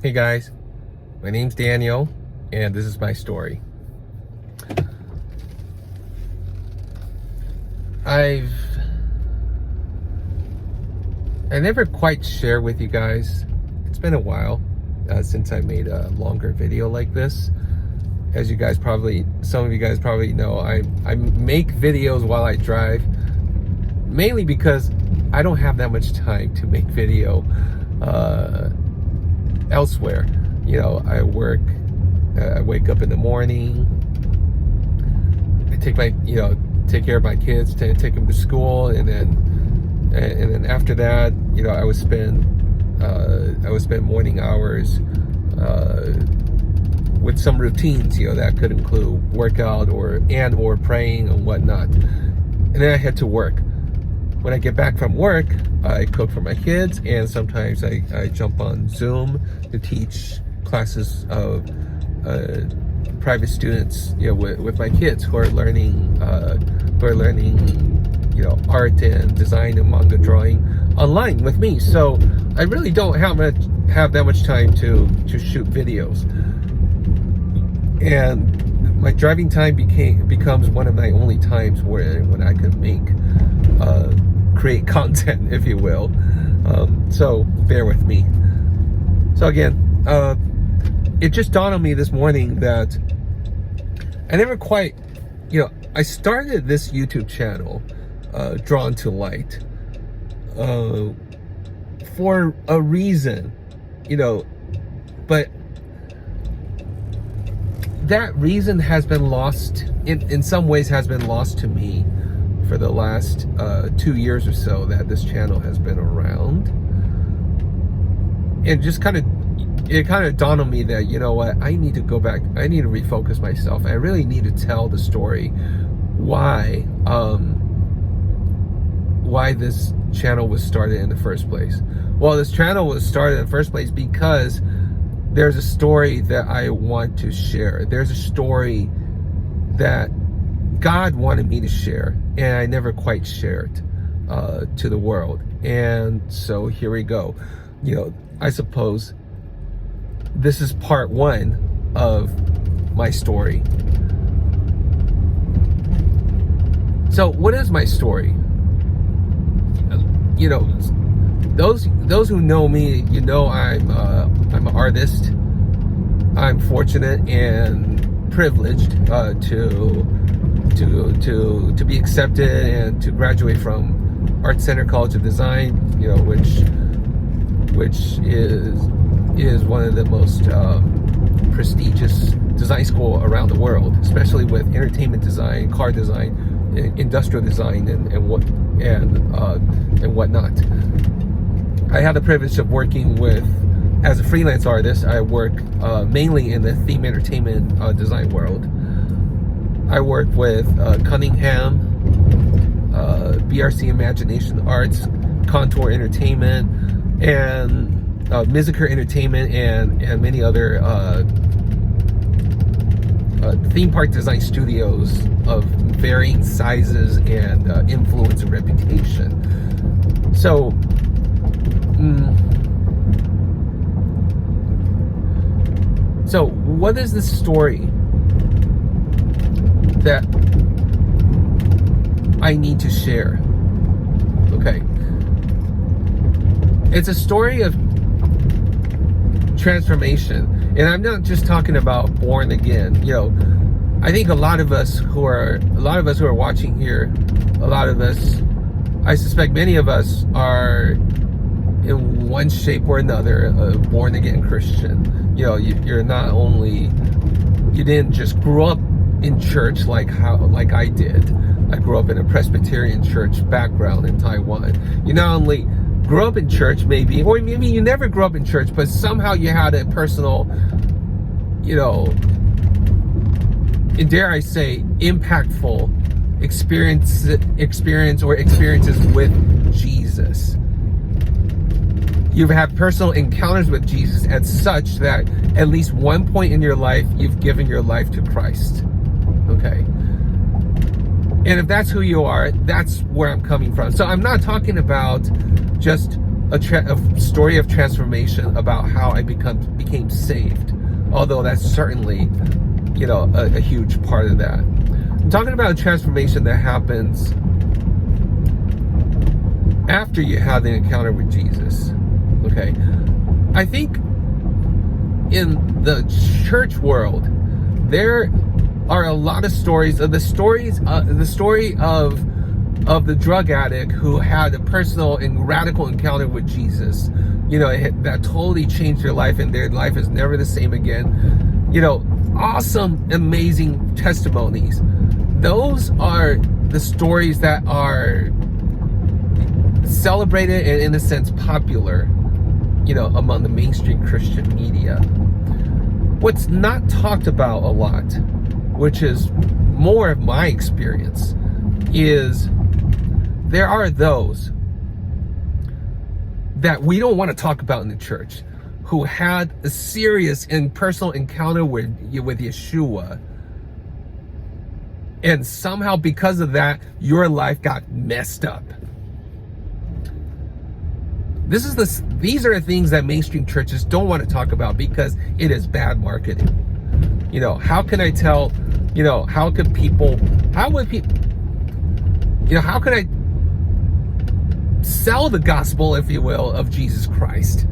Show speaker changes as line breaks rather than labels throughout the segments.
Hey guys, my name's Daniel, and this is my story. I never quite share with you guys. It's been a while since I made a longer video like this. As you guys some of you guys probably know, I make videos while I drive, mainly because I don't have that much time to make video elsewhere. You know, I work, I wake up in the morning, I take care of my kids, take them to school, and then after that, I would spend morning hours with some routines, that could include workout or praying and whatnot. And then I head to work. When I get back from work, I cook for my kids, and sometimes I jump on Zoom to teach classes of private students, with my kids who are learning art and design and manga drawing online with me. So I really don't have that much time to shoot videos, and my driving time becomes one of my only times when I can create content, if you will. So bear with me. So again, it just dawned on me this morning that I never quite, I started this YouTube channel, Drawn to Light, for a reason, but that reason has been lost, in some ways has been lost to me for the last 2 years or so that this channel has been around. And just it kind of dawned on me that, what, I need to go back, I need to refocus myself. I really need to tell the story why this channel was started in the first place. Well, this channel was started in the first place because there's a story that I want to share. There's a story that God wanted me to share, and I never quite shared to the world. And so here we go. I suppose this is part one of my story. So what is my story? Those who know me, I'm an artist. I'm fortunate and privileged to be accepted and to graduate from Art Center College of Design, which is one of the most prestigious design school around the world, especially with entertainment design, car design, industrial design, and whatnot. I had the privilege of working as a freelance artist. I work mainly in the theme entertainment design world. I work with Cunningham, BRC Imagination Arts, Contour Entertainment, and Mizuker Entertainment, and many other theme park design studios of varying sizes and influence and reputation. So, so what is this story that I need to share? Okay. It's a story of transformation. And I'm not just talking about born again. I think a lot of us who are watching here, I suspect many of us are in one shape or another a born again Christian. You're not only, you didn't just grow up in church like I did. I grew up in a Presbyterian church background in Taiwan. You not only grew up in church, or maybe you never grew up in church, but somehow you had a personal, and dare I say, impactful experiences with Jesus. You've had personal encounters with Jesus at such that at least one point in your life, you've given your life to Christ. Okay. And if that's who you are, that's where I'm coming from. So I'm not talking about just a story of transformation about how I became saved. Although that's certainly, a huge part of that. I'm talking about a transformation that happens after you have the encounter with Jesus. Okay, I think in the church world there are a lot of stories of the story of the drug addict who had a personal and radical encounter with Jesus. That totally changed their life, and their life is never the same again. Awesome, amazing testimonies. Those are the stories that are celebrated and, in a sense, popular, among the mainstream Christian media. What's not talked about a lot, which is more of my experience, is there are those that we don't want to talk about in the church who had a serious and personal encounter with Yeshua, and somehow because of that your life got messed up. These are the things that mainstream churches don't want to talk about because it is bad marketing. How can I tell, how could I sell the gospel, if you will, of Jesus Christ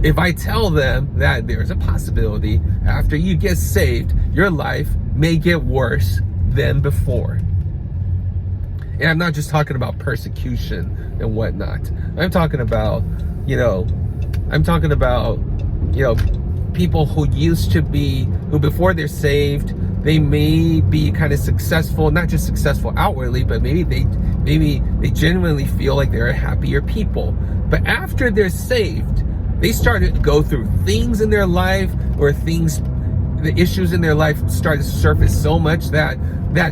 if I tell them that there's a possibility after you get saved, your life may get worse than before? And I'm not just talking about persecution and whatnot. I'm talking about, people who before they're saved, they may be kind of successful, not just successful outwardly, but maybe they genuinely feel like they're happier people. But after they're saved, they started to go through things in their life, or the issues in their life started to surface so much that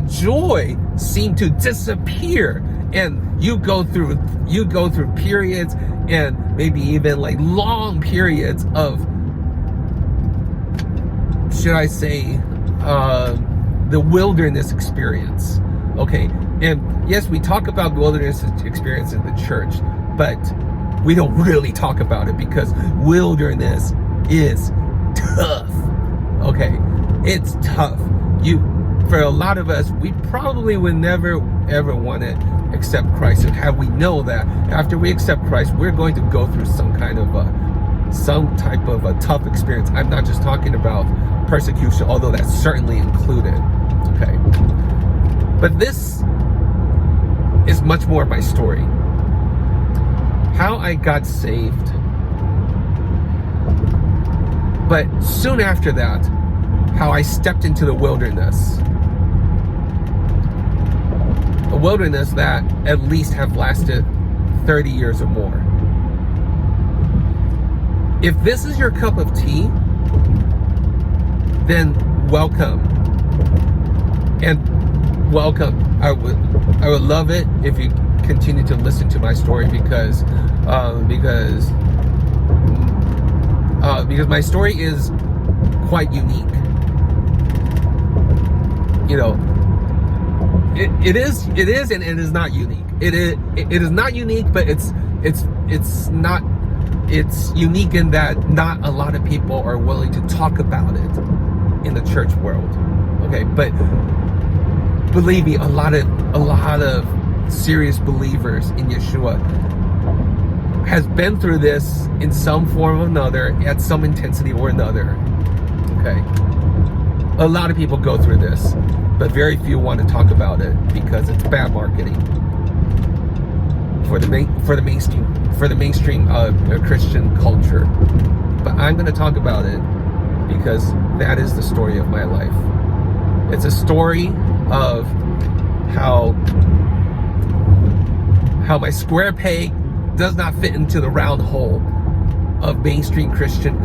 joy seemed to disappear, and you go through periods, and maybe even like long periods of, should I say, the wilderness experience. Okay, and yes, we talk about the wilderness experience in the church, but we don't really talk about it because wilderness is tough. Okay, it's tough. For a lot of us, we probably would never ever want to accept Christ, and we know that after we accept Christ, we're going to go through some type of a tough experience. I'm not just talking about persecution, although that's certainly included. Okay, but this is much more my story. How I got saved, but soon after that, how I stepped into the wilderness. A wilderness that at least have lasted 30 years or more. If this is your cup of tea, then welcome. And welcome. I would love it if you continue to listen to my story because my story is quite unique. It is and it is not unique. It is not unique, but it's unique in that not a lot of people are willing to talk about it in the church world. Okay, but believe me, a lot of serious believers in Yeshua has been through this in some form or another, at some intensity or another. Okay, a lot of people go through this, but very few want to talk about it because it's bad marketing for the mainstream Christian culture. But I'm going to talk about it because that is the story of my life. It's a story of how my square peg does not fit into the round hole of mainstream Christian,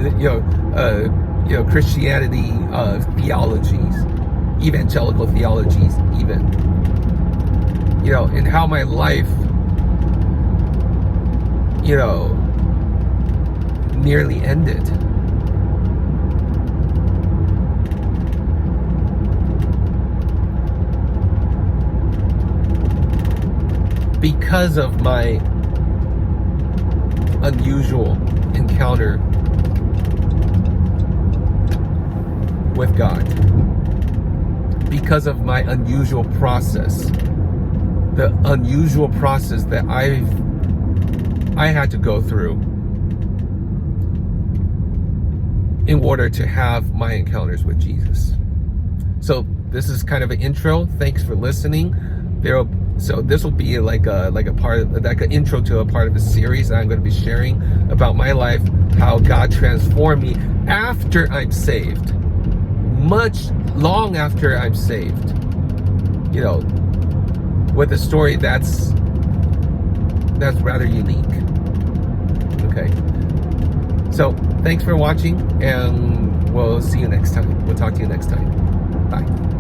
Christianity theologies, evangelical theologies, even, and how my life, nearly ended. Because of my unusual encounter with God, because of my unusual process, the unusual process that I had to go through in order to have my encounters with Jesus. So this is kind of an intro. Thanks for listening. So this will be like an intro to a part of a series that I'm going to be sharing about my life, how God transformed me after I'm saved, much long after I'm saved. You know, with a story that's rather unique. Okay. So thanks for watching, and we'll see you next time. We'll talk to you next time. Bye.